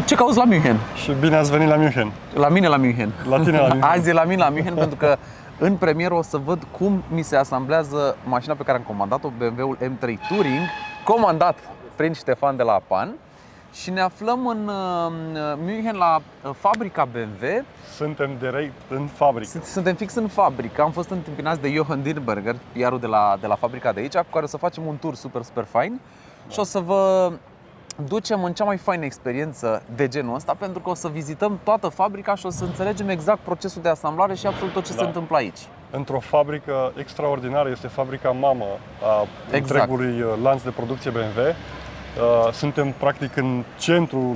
Ce cauți la München? Și bine ați venit la München. La mine la München. La tine la München. Azi e la mine la München pentru că în premieră o să văd cum mi se asamblează mașina pe care am comandat-o, BMW-ul M3 Touring, comandat prin Ștefan de la Apan. Și ne aflăm în München la fabrica BMW. Suntem direct în fabrică. Suntem fix în fabrică. Am fost întâmpinați de Johan Dirberger, PR-ul de la fabrica de aici, cu care o să facem un tour super fain. Și o să vă ducem în cea mai faină experiență de genul ăsta, pentru că o să vizităm toată fabrica și o să înțelegem exact procesul de asamblare și absolut tot ce se întâmplă aici. Într-o fabrică extraordinară, este fabrica mamă a întregului lanț de producție BMW. Suntem practic în centrul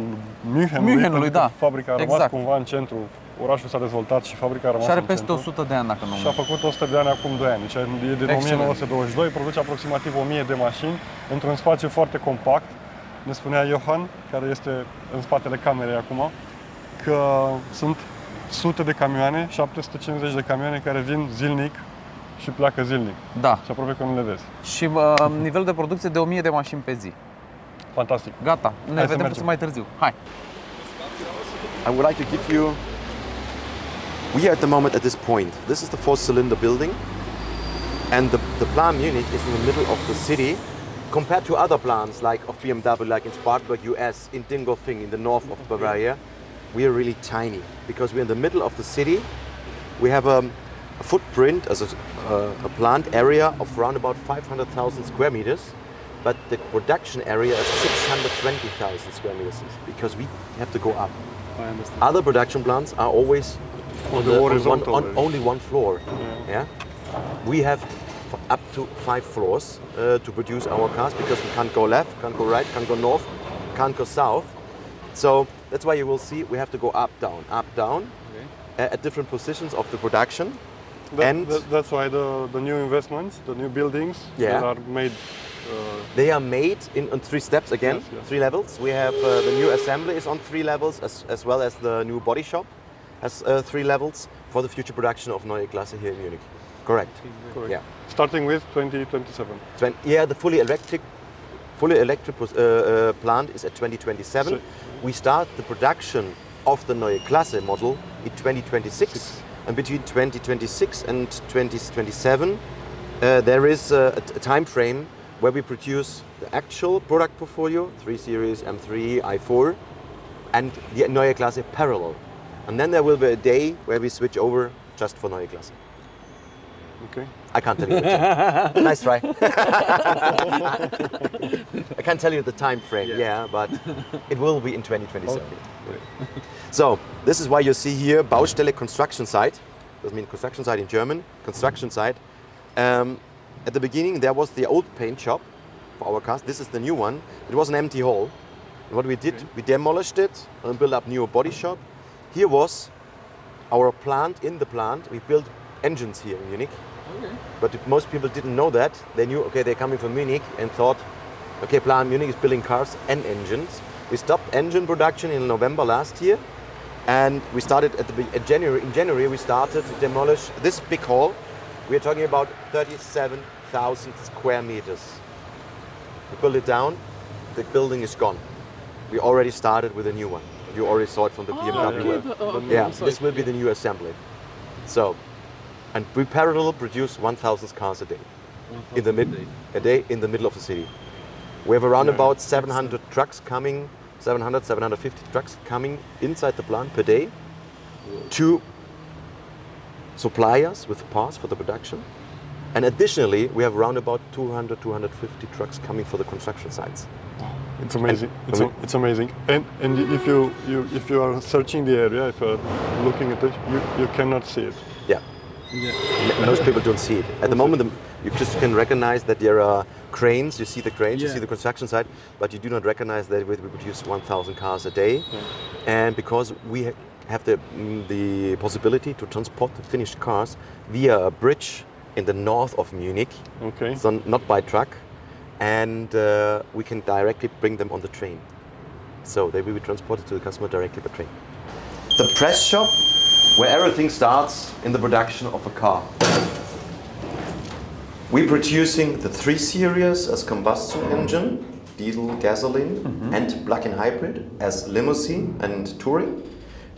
Münchenului, da. Fabrica a rămas cumva în centru, orașul s-a dezvoltat și fabrica a rămas și are în peste centru. 100 de ani, dacă nu mă. Și a făcut 100 de ani acum 2 ani, deci e din 1922, produce aproximativ 1000 de mașini într-un spațiu foarte compact. Ne spunea Johan, care este în spatele camerei acum, că sunt sute de camioane, 750 de camioane care vin zilnic și pleacă zilnic. Da. Și aproape că nu le vezi. Și nivel de producție de 1000 de mașini pe zi. Fantastic. Gata, ne vedem puțin mai târziu. Hai! I would like to give you, we are at the moment at this point. This is the 4-cylinder building, and the plant Munich is in the middle of the city. Compared to other plants like of BMW, like in Spartanburg, US, in Dingolfing, in the north of Bavaria, we are really tiny because we're in the middle of the city. We have a footprint as a plant area of around about 500,000 square meters, but the production area is 620,000 square meters because we have to go up. I understand. Other production plants are always on the horizontal, on only one floor. Yeah. We have up to 5 floors to produce our cars because we can't go left, can't go right, can't go north, can't go south. So that's why you will see we have to go up, down, at different positions of the production. That's why the new investments, the new buildings that are made. They are made in 3 steps again, yes. 3 levels. We have the new assembly is on 3 levels, as well as the new body shop has 3 levels for the future production of Neue Klasse here in Munich. Correct. Yeah. Starting with 2027. The fully electric plant is at 2027. So we start the production of the Neue Klasse model in 2026. And between 2026 and 2027, there is a time frame where we produce the actual product portfolio, 3 Series, M3, i4, and the Neue Klasse parallel. And then there will be a day where we switch over just for Neue Klasse. Okay. I can't tell you the time. Nice try. I can't tell you the time frame, but it will be in 2027. Okay. So, this is why you see here Baustelle construction site. Doesn't mean construction site in German, construction site. At the beginning there was the old paint shop for our cars. This is the new one. It was an empty hall. And what we did, we demolished it and built up new body shop. Here was our plant. In the plant we built engines here in Munich. Okay. But most people didn't know that. They knew, okay, they're coming from Munich and thought, okay, plant Munich is building cars and engines. We stopped engine production in November last year, and we started in January we started to demolish this big hall. We are talking about 37,000 square meters. We built it down, the building is gone. We already started with a new one. You already saw it from the BMW. This will be the new assembly. So, and we parallel produce 1,000 cars a day. In the middle of the city. We have around about 700 trucks coming, 750 trucks coming inside the plant per day to suppliers with parts for the production. And additionally, we have around about 200, 250 trucks coming for the construction sites. It's amazing. It's amazing. And if you are searching the area, if you're looking at it, you cannot see it. Yeah. Most people don't see it. At the moment, you just can recognize that there are cranes. You see the cranes, you see the construction site, but you do not recognize that we produce 1,000 cars a day. And because we have the possibility to transport the finished cars via a bridge in the north of Munich, so not by truck, and we can directly bring them on the train. So they will be transported to the customer directly by train. The press shop, where everything starts in the production of a car. We're producing the 3 Series as combustion engine diesel, gasoline, and plug-in hybrid as limousine and touring.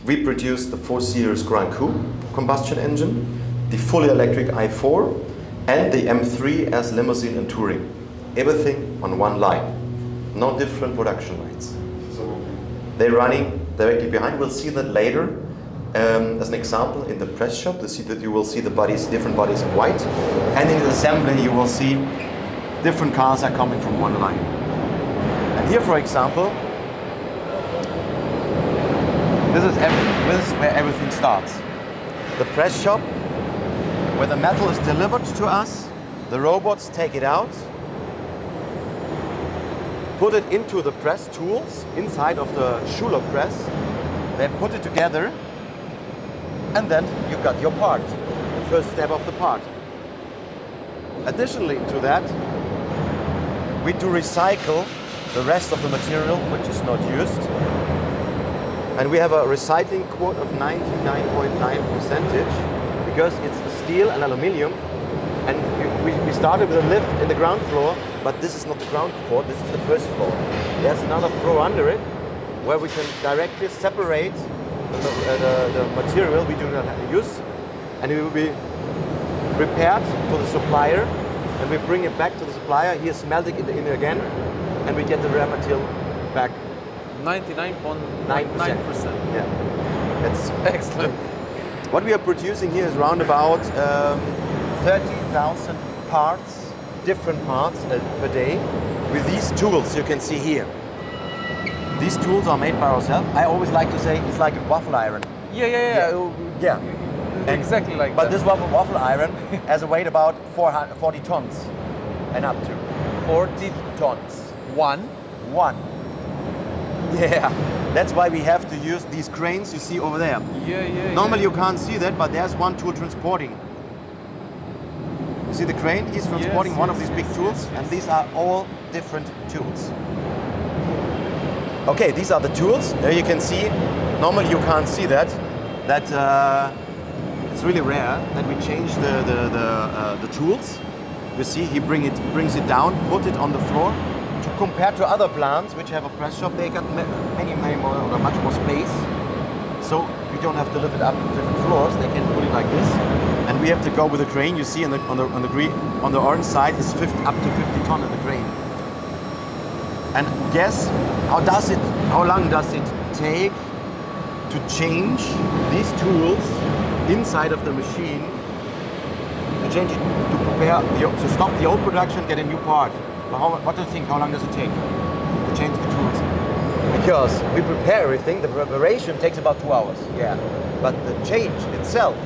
We produce the 4 Series Grand Coupe combustion engine, the fully electric i4, and the M3 as limousine and touring. Everything on one line. No different production lines. They're running directly behind. We'll see that later. As an example, in the press shop, you will see the bodies, different bodies in white. And in the assembly, you will see different cars are coming from one line. And here, for example, this is where everything starts. The press shop, where the metal is delivered to us, the robots take it out, put it into the press tools inside of the Schuler press, they put it together, and then you got your part, the first step of the part. Additionally to that, we do recycle the rest of the material which is not used. And we have a recycling quote of 99.9% because it's steel and aluminium. And we started with a lift in the ground floor, but this is not the ground floor, this is the first floor. There's another floor under it where we can directly separate the material we do not use, and it will be repaired to the supplier, and we bring it back to the supplier. He is smelting it in again, and we get the raw material back. 99.9%. Yeah, that's Excellent. What we are producing here is around about 30,000 parts, different parts per day, with these tools you can see here. These tools are made by ourselves. I always like to say it's like a waffle iron. Yeah. Exactly like But that. this waffle iron has a weight about 40 tons and up to 40 tons. one. Yeah, that's why we have to use these cranes you see over there. Normally you can't see that, but there's one tool transporting. You see the crane? He's transporting one of these big tools, and these are all different tools. Okay, these are the tools. There you can see. Normally you can't see that. It's really rare that we change the tools. You see, he brings it down, put it on the floor. To compare to other plants which have a press shop, they got many more, or much more space. So we don't have to lift it up to different floors. They can put it like this, and we have to go with a crane. You see on the orange side is up to 50 ton on the crane. And guess how long does it take to change these tools inside of the machine, to change it, to prepare, to stop the old production, get a new part? What do you think, how long does it take to change the tools? Because we prepare everything, the preparation takes about 2 hours, yeah. But the change itself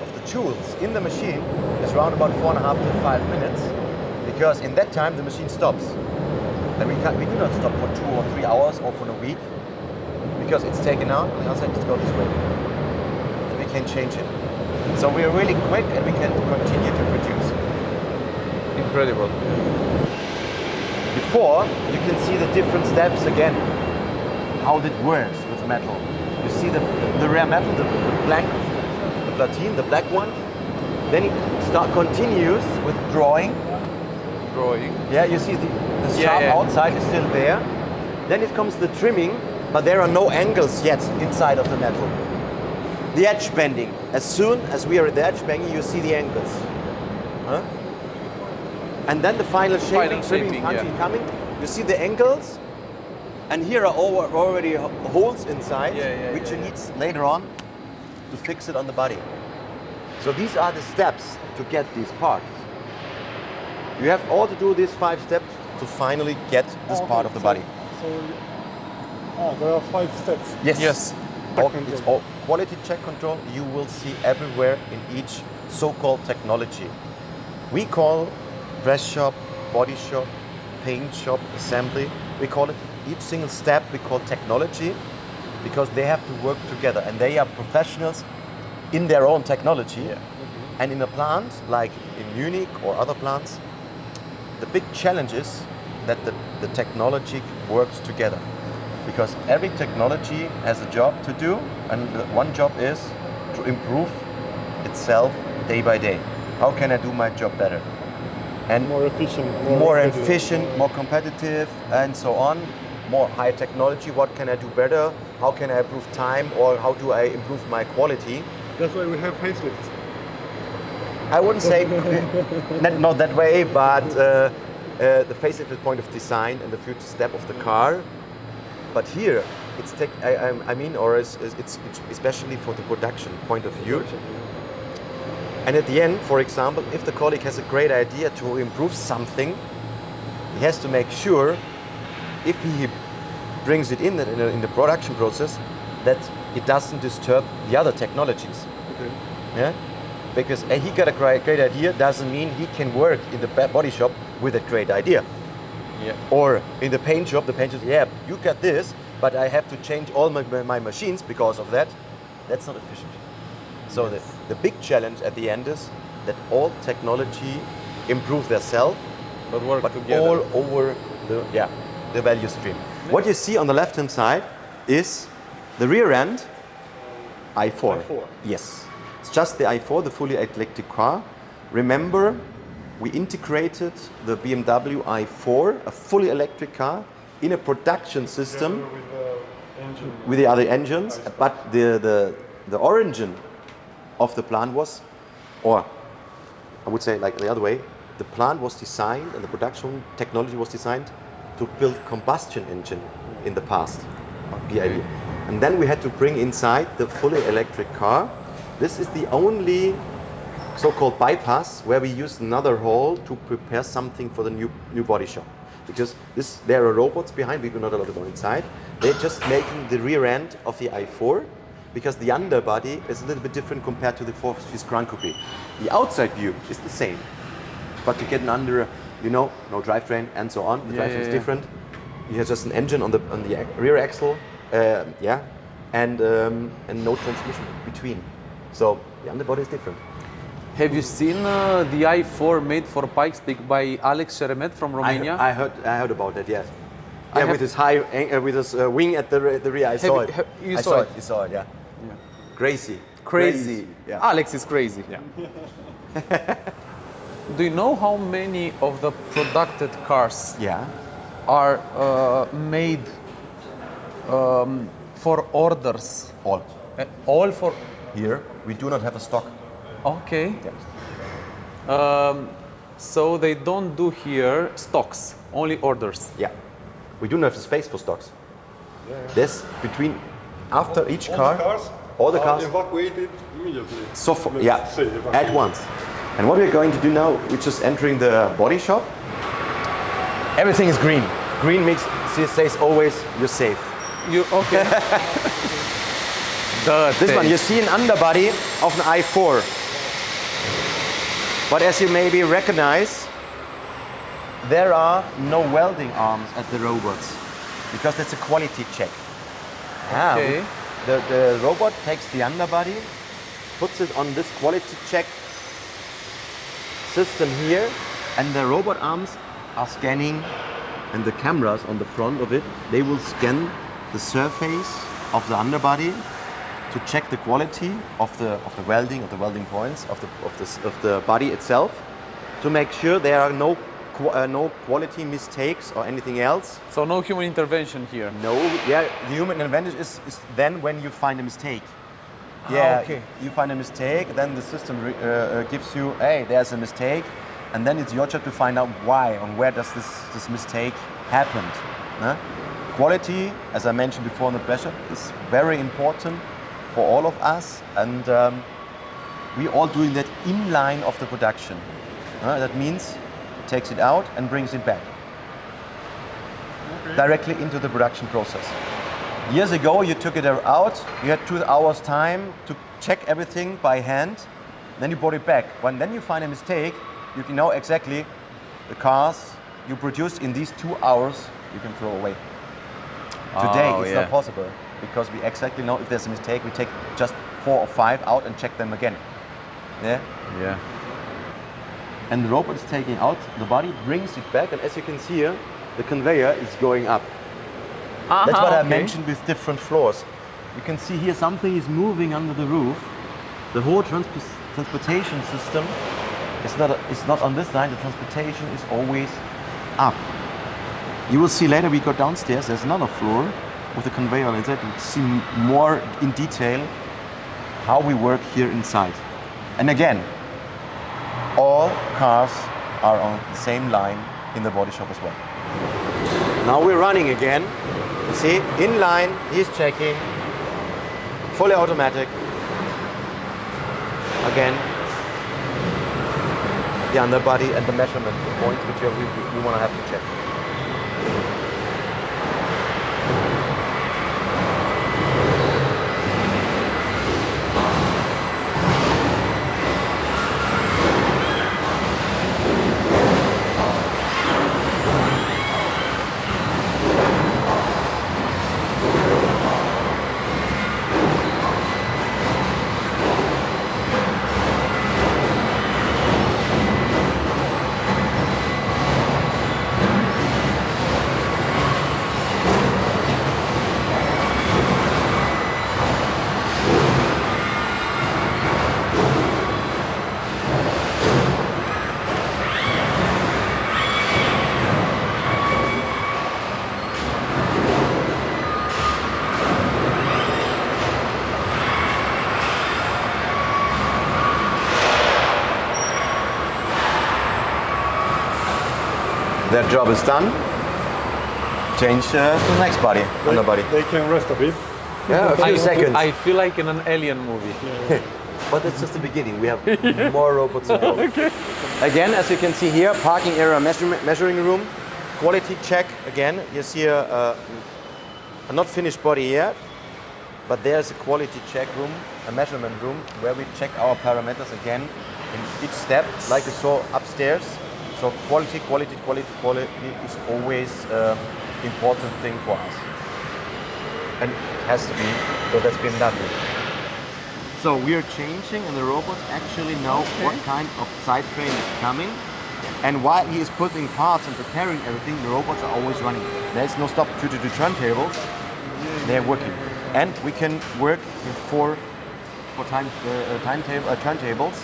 of the tools in the machine is around about 4.5 to 5 minutes, because in that time the machine stops. And we do not stop for 2 or 3 hours or for a week, because it's taken out and also it's go this way. And we can change it. So we are really quick and we can continue to produce. Incredible. Before, you can see the different steps again, how that works with metal. You see the rare metal, the platine, the black one. Then it continues with drawing. Yeah, you see the sharp outside is still there. Then it comes the trimming, but there are no angles yet inside of the metal. The edge bending. As soon as we are at the edge bending, you see the angles. Huh? And then the final shaping, trimming, punching, coming. You see the angles, and here are already holes inside, which you need later on to fix it on the body. So these are the steps to get these parts. You have all to do these 5 steps to finally get this part of the body. There are 5 steps. Yes. It's all quality check control you will see everywhere in each so-called technology. We call press shop, body shop, paint shop, assembly. We call it each single step we call technology, because they have to work together and they are professionals in their own technology. And in a plant like in Munich or other plants, the big challenge is that the technology works together, because every technology has a job to do, and one job is to improve itself day by day. How can I do my job better? and More efficient. more competitive. efficient, more competitive, and so on. More high technology. What can I do better? How can I improve time, or how do I improve my quality? That's why we have facelifts. I wouldn't say not that way, but the facelift is point of design and the future step of the car. But here, it's it's especially for the production point of view. And at the end, for example, if the colleague has a great idea to improve something, he has to make sure, if he brings it in the production process, that it doesn't disturb the other technologies. Okay. Yeah? Because he got a great idea doesn't mean he can work in the body shop with a great idea. Yeah. Or in the paint shop, the paint says, yeah, you got this, but I have to change all my machines because of that. That's not efficient. So the big challenge at the end is that all technology improve themselves, But work but together. all over the value stream. What you see on the left-hand side is the rear end i4. i4. Yes, it's just the i4, the fully electric car. Remember, we integrated the BMW i4, a fully electric car, in a production system With the engine. with the other engines, but the origin of the plant was, or I would say like the other way, the plant was designed and the production technology was designed to build combustion engine in the past, BID. And then we had to bring inside the fully electric car. This is the only so-called bypass where we use another hall to prepare something for the new body shop. Because there are robots behind, we do not allowed to go inside. They're just making the rear end of the i4, because the underbody is a little bit different compared to the 4-piece Grand Coupe. The outside view is the same, but to get an no drivetrain and so on. The drivetrain is different. You have just an engine on the rear axle, and no transmission between. So the underbody is different. Have you seen the i4 made for Pikes Peak by Alex Sheremet from Romania? I heard about that. Yes. Yeah, with his with his wing at the rear. I saw it. You saw it? You saw it. Yeah. Crazy. Crazy. Yeah. Alex is crazy. Yeah. Do you know how many of the produced cars Yeah. are made for orders? All. All for. Here we do not have a stock. Okay. Yes. So they don't do here stocks, only orders. Yeah. We do not have the space for stocks. This between after each car, all the cars evacuated immediately. so Let's say evacuated. at once. And what we're going to do now, we're just entering the body shop. Everything is green. Green makes says always you're safe. You okay? This one, you see an underbody of an i4. But as you maybe recognize, there are no welding arms at the robots, because that's a quality check. Okay. The robot takes the underbody, puts it on this quality check system here, and the robot arms are scanning, and the cameras on the front of it, they will scan the surface of the underbody to check the quality of the welding, of the welding points of the body itself, to make sure there are no quality mistakes or anything else. So no human intervention here. No, yeah, the human advantage is then when you find a mistake. Yeah, okay. You find a mistake, then the system gives you, hey, there's a mistake, and then it's your job to find out why and where does this mistake happened. Huh? Quality, as I mentioned before in the pressure, is very important for all of us, and we all doing that in line of the production. That means it takes it out and brings it back directly into the production process. Years ago, you took it out, you had 2 hours time to check everything by hand, then you brought it back. When then you find a mistake, you can know exactly the cars you produced in these 2 hours, you can throw away. Today, it's not possible, because we exactly know if there's a mistake, we take just 4 or 5 out and check them again. Yeah? Yeah. And the robot is taking out the body, brings it back, and as you can see here, the conveyor is going up. That's what I mentioned with different floors. You can see here something is moving under the roof. The whole transportation system It's not on this line. The transportation is always up. You will see later we go downstairs. There's another floor with a conveyor inside. You see more in detail how we work here inside. And again, all cars are on the same line in the body shop as well. Now we're running again. You see, in line, he's checking. Fully automatic. Again, the underbody and the measurement points which we want to have to check. Their job is done. Change to the next body, underbody. They can rest a bit. Yeah, a few seconds. I feel like in an alien movie. But that's just the beginning. We have more robots to go. Okay. Again, as you can see here, parking area measuring room, quality check. Again, you see a not finished body yet, but there's a quality check room, a measurement room, where we check our parameters again in each step, like you saw upstairs. So quality is always important thing for us, and it has to be. So that's been done. So we are changing, and the robots actually know what kind of side frame is coming. And while he is putting parts and preparing everything, the robots are always running. There's no stop due to the turntables. They're working, and we can work with four turntables.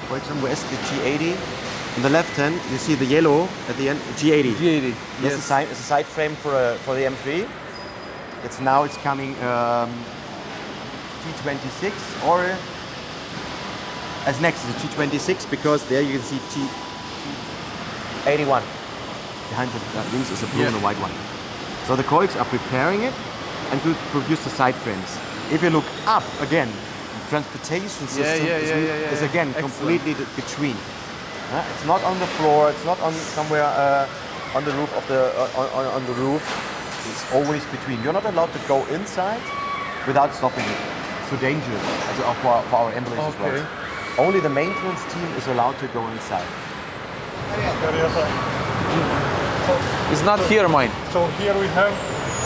For example, where's the G80? On the left hand, you see the yellow at the end, G80. G80. This is a side frame for the M3. It's coming G26, or as next is the G26, because there you can see G81. Behind the wings is a blue and a white one. So the colleagues are preparing it and to produce the side frames. If you look up again, the transportation system is again completely between. It's not on the floor. It's not on somewhere on the roof of the on the roof. It's always between. You're not allowed to go inside without stopping it. It's so dangerous for our ambulance as well. Only the maintenance team is allowed to go inside. It's not here, mine. So here we have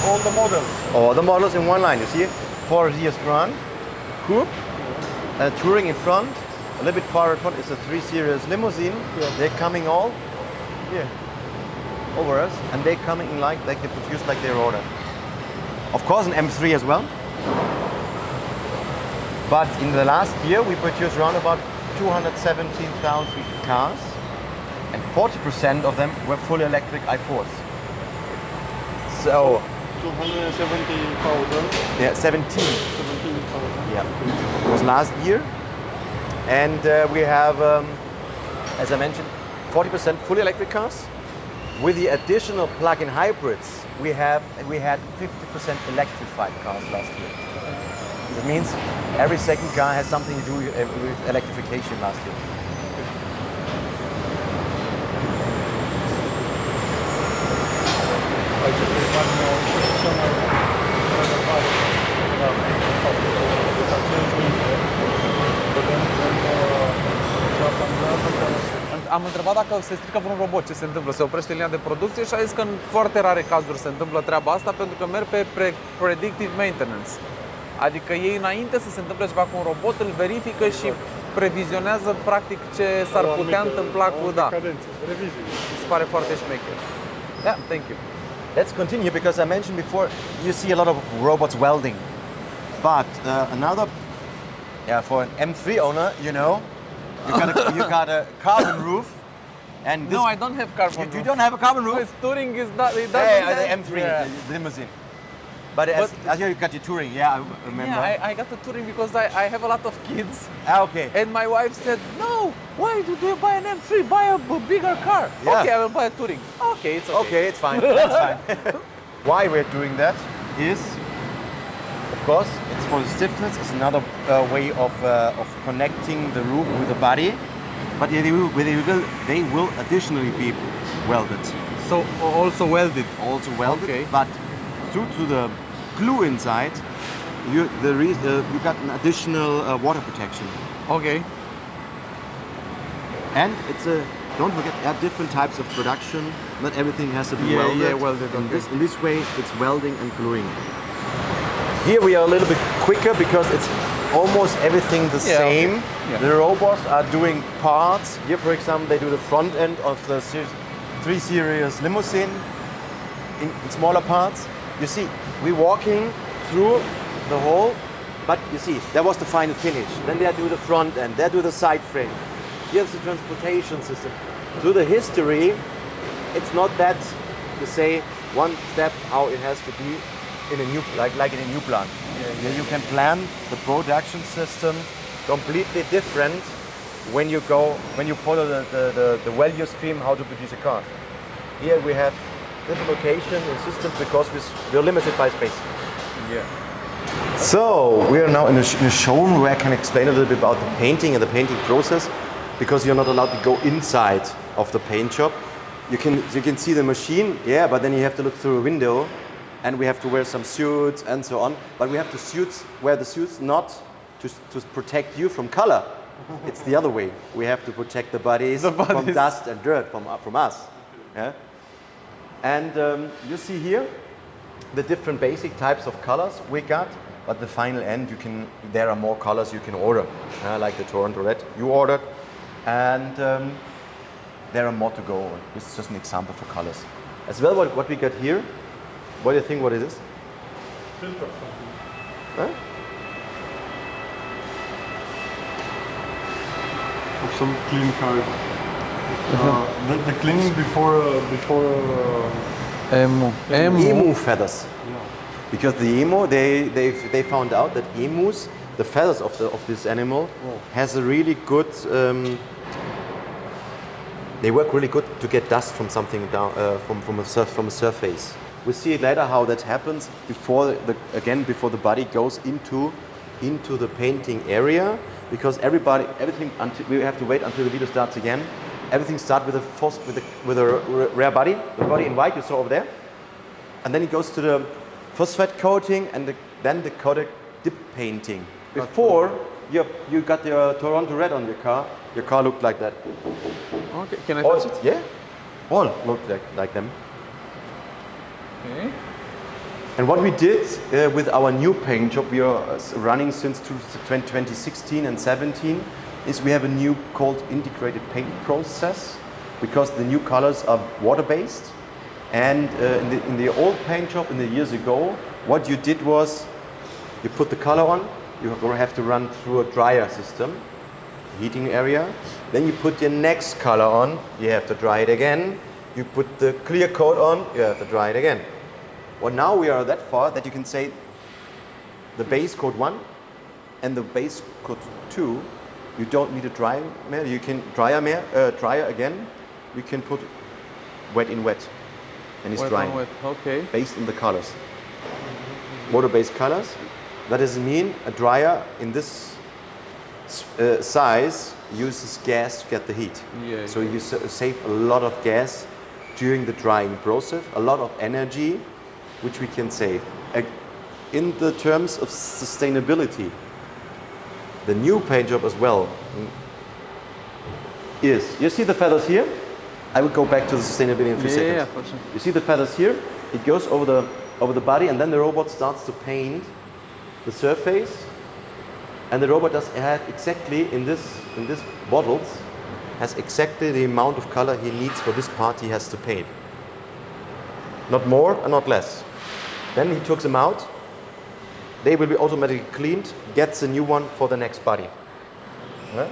all the models. All the models in one line. You see, 4 years front, coupe, touring in front. A little bit far in front is a 3 Series limousine. They're coming all here over us, and they're coming in like they produce like they're ordered. Of course, an M3 as well. But in the last year, we produced around about 217,000 cars, and 40% of them were fully electric i4s. So 270,000. yeah, 17. Yeah, it was last year. And we have, as I mentioned, 40% fully electric cars. With the additional plug-in hybrids, we had 50% electrified cars last year. That means every second car has something to do with electrification last year. Am întrebat dacă se strică vreun robot, ce se întâmplă, se oprește linia de producție și a zis că în foarte rare cazuri se întâmplă treaba asta pentru că merg pe predictive maintenance. Adică ei înainte să se întâmple ceva cu un robot, îl verifică și previzionează practic ce s-ar putea întâmpla cu Se pare foarte șmecher. Yeah, thank you. Let's continue because I mentioned before you see a lot of robots welding. But another for an M3 owner, you know, You got a carbon roof, and this, No, I don't have carbon. you don't have a carbon roof. This Touring is not. It doesn't Hey, have- the M3, Yeah. the limousine. But as you got your touring, yeah, I remember. Yeah, I got the Touring because I have a lot of kids, Okay. and my wife said, "No, why do they buy an M3? Buy a bigger car." Yeah. Okay, I will buy a Touring. Okay, it's okay. Okay, it's fine. That's fine. Why we're doing that is, of course, it's for the stiffness. It's another way of connecting the roof with the body. But they will additionally be welded. So also welded. Also welded. Okay. But due to the glue inside, you got an additional water protection. Okay. And it's a, don't forget, there are different types of production. Not everything has to be welded. Yeah, welded. In Okay. this way, it's welding and gluing. Here we are a little bit quicker because it's almost everything the Yeah, okay. same. Yeah. The robots are doing parts. Here, for example, they do the front end of the 3 Series limousine in smaller parts. You see, we're walking through the whole, but you see, that was the final finish. Then they do the front end, they do the side frame. Here's the transportation system. Through the history, it's not that to say one step how it has to be in a new, like in a new plant. Yeah, you can plan the production system completely different when you follow the value stream how to produce a car. Here we have different location and systems because we're limited by space. Yeah. So we are now in a showroom where I can explain a little bit about the painting and the painting process, because you're not allowed to go inside of the paint shop. You can see the machine, yeah, but then you have to look through a window, and we have to wear some suits and so on. But we have to wear the suits not to protect you from color. It's the other way. We have to protect the bodies, from dust and dirt from us. Yeah? And you see here the different basic types of colors we got, but the final end there are more colors you can order, like the Toronto Red you ordered, and there are more to go. This is just an example for colors. As well, what we got here, what do you think what it is? Filter. Huh? Of some clean car. The cleaning before Emu feathers. yeah. Because the emu, they found out that emus, the feathers of this animal, has a really good. They work really good to get dust from something down from a surface. We see later how that happens before the body goes into the painting area, because everything until we have to wait until the video starts again. Everything starts with a rare body, the body in white you saw over there, and then it goes to the phosphate coating and then the coated dip painting. Before you got your Toronto Red on your car looked like that. Okay. Can I touch it? Yeah, all looked like them. Okay. And what we did with our new paint job, we are running since 2016 and 17, is we have a new called integrated paint process, because the new colors are water-based. And in the old paint shop in the years ago, what you did was you put the color on, you have to run through a dryer system, heating area. Then you put your next color on, you have to dry it again. You put the clear coat on, you have to dry it again. Well, now we are that far that you can say the base coat 1 and the base coat 2, you don't need a dryer mehr. You can dryer again. You can put wet in wet, and it's Wet drying on wet. Okay. based on the colors. Water-based colors. That doesn't mean a dryer in this size uses gas to get the heat. Yeah, So you save a lot of gas during the drying process, a lot of energy, which we can save. In the terms of sustainability, the new paint job as well is, you see the feathers here? I will go back to the sustainability in a few seconds. Yeah, for sure. You see the feathers here? It goes over the body, and then the robot starts to paint the surface. And the robot does have exactly in this bottles has exactly the amount of color he needs for this part he has to paint. Not more and not less. Then he takes them out. They will be automatically cleaned, gets a new one for the next body. Yeah?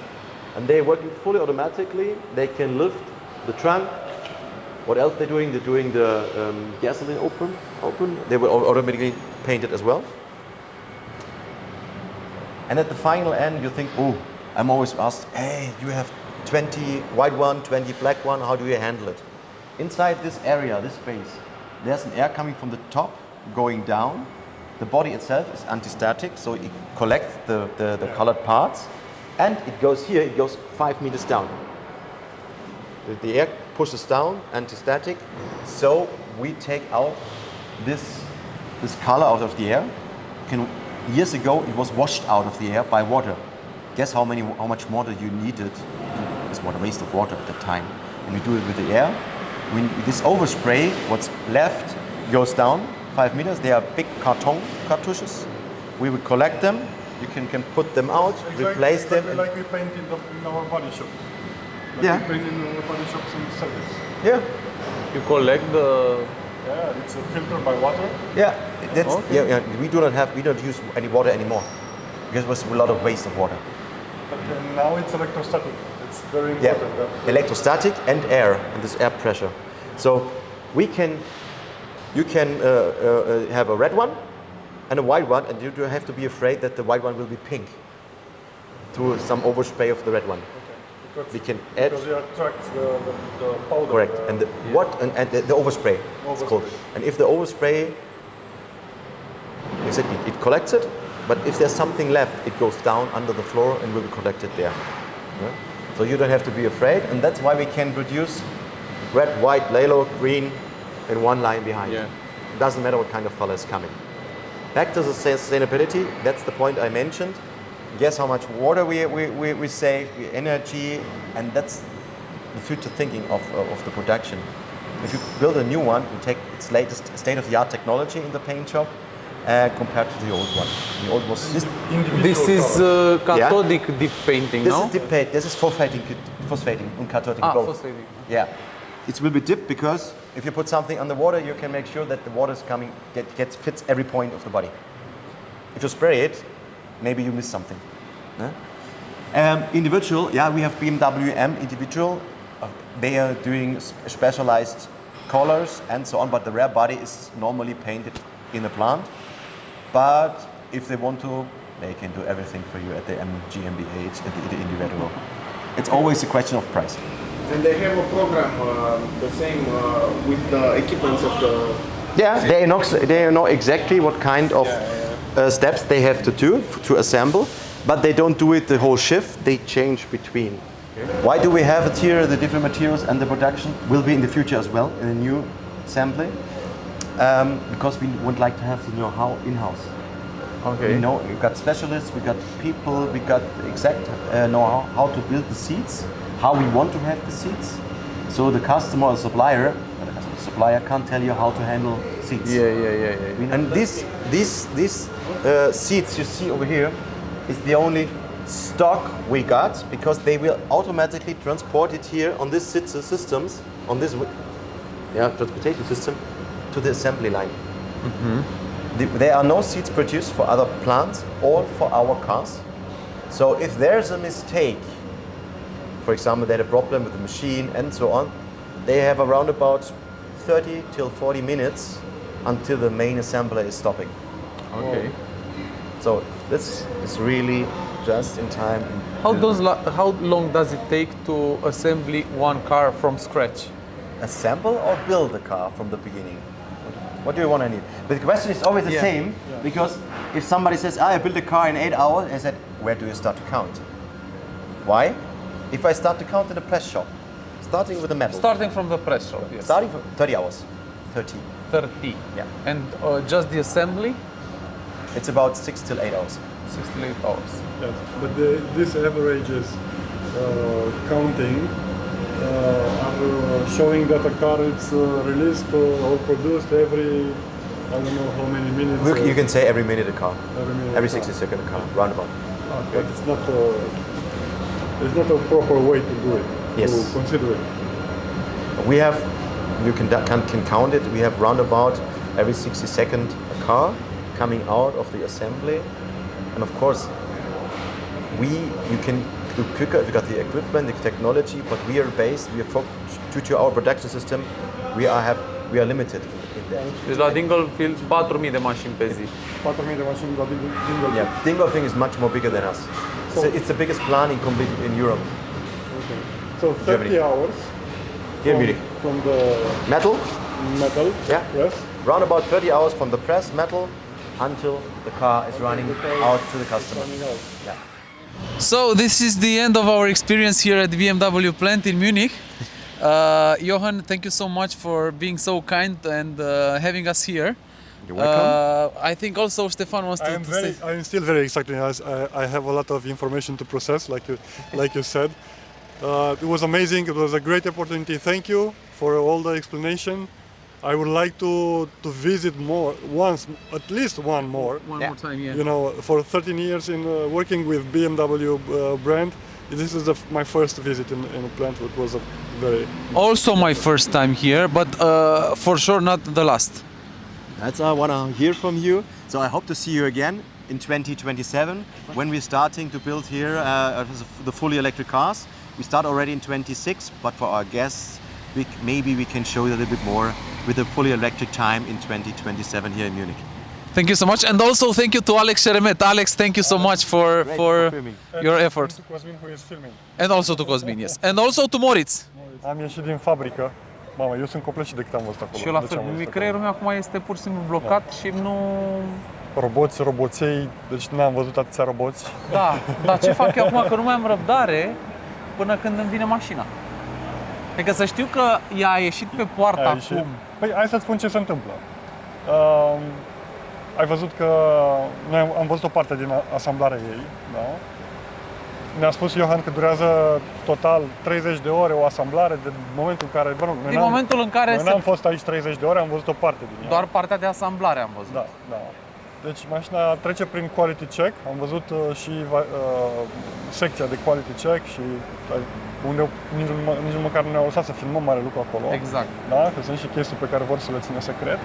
and they're working fully automatically. They can lift the trunk. What else they're doing? They're doing the gasoline open. They will automatically paint it as well. And at the final end, you think, oh, I'm always asked, hey, you have 20 white one, 20 black one, how do you handle it? Inside this area, this space, there's an air coming from the top, going down. The body itself is anti-static, so it collects the colored parts. And it goes here, it goes 5 meters down. The air pushes down, anti-static, so we take out this color out of the air. Years ago, it was washed out of the air by water. Guess how much water you needed? It's what a waste of water at the time. And we do it with the air. This overspray, what's left goes down 5 meters. They are big carton cartouches. We will collect them. You can put them out, replace them. Like we paint in our body shop. Yeah. We paint in our body shops in service. Yeah. You collect the... Yeah, it's filtered by water. Yeah, that's Okay. yeah. We don't use any water anymore because it was a lot of waste of water. But now it's electrostatic. It's very Yeah, important. electrostatic and air, and this air pressure. So you can have a red one and a white one, and you don't have to be afraid that the white one will be pink through some overspray of the red one. Because, We can add. because it attracts the powder. Correct, and the overspray, it's called. Overspray. And if the overspray, exactly, it collects it, but if there's something left, it goes down under the floor and will be collected there. Yeah? So you don't have to be afraid, and that's why we can produce red, white, yellow, green in one line behind. Yeah. It doesn't matter what kind of color is coming. Back to the sustainability, that's the point I mentioned. Guess how much water we save, energy, and that's the future thinking of the production. If you build a new one, you take its latest state-of-the-art technology in the paint shop compared to the old one. The old was this. This is cathodic deep painting, This no? is dip paint. This is phosphating and cathodic both. Phosphating. Yeah, it will be dipped because if you put something underwater, you can make sure that the water is coming, fits every point of the body. If you spray it, maybe you miss something. Individual, yeah, we have BMW M individual. They are doing specialized colors and so on, but the rear body is normally painted in a plant. But if they want to, they can do everything for you at the M GmbH, at the individual. It's always a question of price. And they have a program, the same with the equipments of the... Yeah, they know exactly what kind of steps they have to do to assemble, but they don't do it the whole shift, they change between. Okay. Why do we have it here, the different materials and the production will be in the future as well, in a new assembly? Because we would like to have the know-how in-house. Okay. We know, we got specialists, we got people, we got exact know-how how to build the seats, how we want to have the seats. So the customer or supplier can't tell you how to handle seats. Yeah. And these seats you see over here is the only stock we got because they will automatically transport it here on this systems, on this transportation system to the assembly line. There are no seats produced for other plants or for our cars. So if there's a mistake, for example, they had a problem with the machine and so on, they have around about 30 till 40 minutes until the main assembler is stopping. Okay. So this is really just in time. How long does it take to assemble one car from scratch? Assemble or build a car from the beginning? What do you want to need? But the question is always the same, because if somebody says, I built a car in 8 hours, I said, where do you start to count? Why? If I start to count in the press shop, starting with the metal. Starting from the press shop, yes. Starting from 30 hours. 30. 30. Yeah. And just the assembly? It's about 6 till 8 hours. 6 to 8 hours. Yes, but this averages counting are showing that a car is released or produced every, I don't know how many minutes. You can say every minute a car. Every a car. 60 second a car, roundabout. But it's not a proper way to do it. Yes. To consider it. We have, you can count it, we have roundabout every 60 seconds a car coming out of the assembly. And of course, you can do quicker if we got the equipment, the technology, but we are due to our production system, we are limited in that. Deci la Dingle Field 4.000 de mașini pe zi. 4.000 de mașini la Dingle. Yeah, Dingolfing is much more bigger than us. It's the biggest plant in Europe. Okay. So 30 Germany. hours Here in Munich. from the Metal, metal. yeah. Yes. Round about 30 hours from the press metal until the car is running out to the customer. Yeah. So this is the end of our experience here at the BMW plant in Munich. Johan, thank you so much for being so kind and having us here. You're welcome. I think also Stefan wants to say. I am still very excited. I have a lot of information to process, like you said. It was amazing. It was a great opportunity. Thank you for all the explanation. I would like to visit at least one more. One more time, yeah. You know, for 13 years in working with BMW brand, this is my first visit in a plant. It was a very Also my first time here, but for sure not the last. That's what I want to hear from you. So I hope to see you again in 2027 when we're starting to build here the fully electric cars. We start already in 26, but for our guests, maybe we can show you a little bit more with the fully electric time in 2027 here in Munich. Thank you so much, and also thank you to Alex Sheremet. Alex, thank you so much for filming. your effort, To Cosmin, who is filming. and also to Cosmin, yes, and also to Moritz. Am ieșit din fabrică. Mamă, eu sunt copleșit de cât am văzut acolo. Și eu la De ce am fel, văzut creierul meu acum este pur și simplu blocat și nu... acolo. Roboței, deci n-am văzut atâția roboți. Da, dar ce fac eu acum? Că nu mai am răbdare până când îmi vine mașina. Adică să știu că ea a ieșit pe poartă Ai ieșit. acum. Păi hai să-ți spun ce se întâmplă. Ai văzut că noi am văzut o parte din asamblarea ei, da? Ne-a spus Johan că durează total 30 de ore o asamblare de momentul în care... Din momentul în care noi n-am fost aici 30 de ore, am văzut o parte din ea. Doar partea de asamblare am văzut. Da, da. Deci mașina trece prin quality check, am văzut și secția de quality check și unde nici măcar nu ne-au lăsat să filmăm mare lucru acolo. Exact. Da? Că sunt și chestii pe care vor să le țină secret.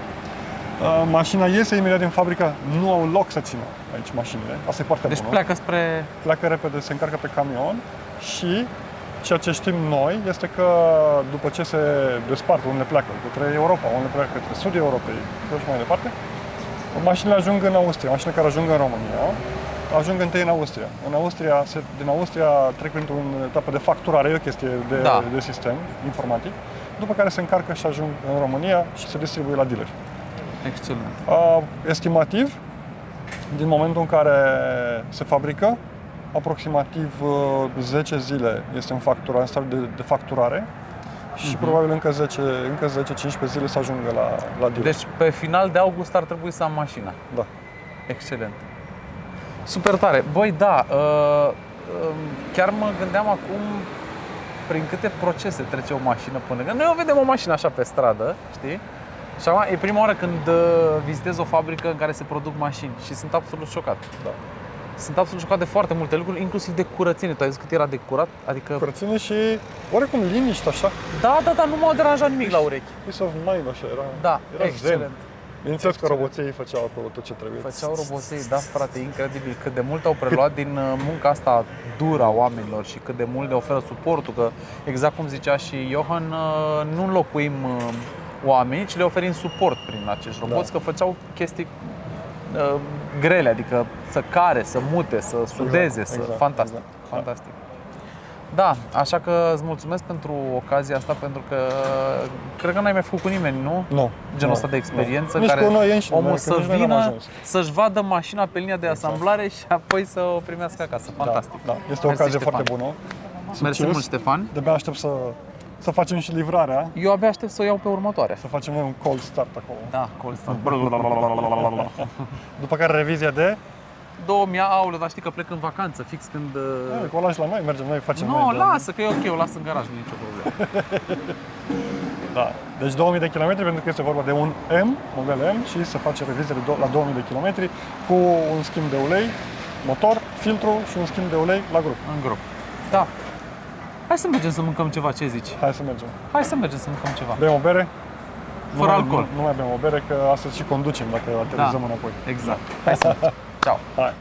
Mașina iese imediat din fabrică, nu au loc să țină aici mașinile. Asta e partea Deci bună. Pleacă repede, se încarcă pe camion și ceea ce știm noi este că după ce se despart, unde pleacă către Europa, unde pleacă către sudul Europei și mai departe, mașinile ajung în Austria, mașinile care ajung în România, ajung întâi în Austria. Din Austria trec printr-o etapă de facturare, e o chestie de sistem informatic, după care se încarcă și ajung în România și se distribuie la dealeri. Excelent. Estimativ, din momentul în care se fabrică, aproximativ 10 zile este în stadiu de facturare și probabil încă 10-15 zile să ajungă la dealer. Deci pe final de august ar trebui să am mașina. Da. Excelent. Super tare. Băi, da, chiar mă gândeam acum prin câte procese trece o mașină până când noi o vedem o mașină așa pe stradă, știi? Și acum e prima oară când vizitez o fabrică în care se produc mașini și sunt absolut șocat. Da. Sunt absolut șocat de foarte multe lucruri, inclusiv de curățenie. Tu ai zis cât era de curat? Adică... Curățenie și oarecum liniște așa. Da, nu m-au deranjat nimic la urechi. Peace of mind așa era. Da, era excelent. Zen. Bineînțeles că roboței făceau acolo tot ce trebuie. Făceau roboței, da, frate, incredibil cât de mult au preluat din munca asta dură a oamenilor și cât de mult le oferă suportul, că exact cum zicea și Johan, nu înlocuim oamenii, ci le oferim suport prin acești roboți, că făceau chestii grele, adică să care, să mute, să sudeze, fantastic, fantastic. Da, așa că îți mulțumesc pentru ocazia asta, pentru că cred că n-ai mai făcut cu nimeni, nu? Nu. Genul ăsta de experiență, nici care cu noi înșine, omul că să nici noi vină, n-am ajuns. să-și vadă mașina pe linia de asamblare și apoi să o primească acasă. Fantastic. Da, este o ocazie foarte bună. Mersi mult, Ștefan. De-abia aștept să facem și livrarea. Eu abia aștept să o iau pe următoarea. Să facem un cold start acolo. Da, cold start. După care revizia de 2000, aulă, dar știi că plec în vacanță, fix când... o lași la noi, mergem noi, facem noi. Nu, lasă, că e ok, o las în garaj, nu e nicio problemă. Da, deci 2000 de km pentru că este vorba de un M, model M și se face revizie la 2000 de km cu un schimb de ulei, motor, filtru și un schimb de ulei la grup. În grup. Da. Hai să mergem să mâncăm ceva, ce zici? Hai să mergem. Hai să mergem să mâncăm ceva. Bem o bere? Fără alcool. Nu mai bem o bere, că astăzi și conducem dacă aterizăm înapoi. Exact. Hai să mergem. Ciao. Hai.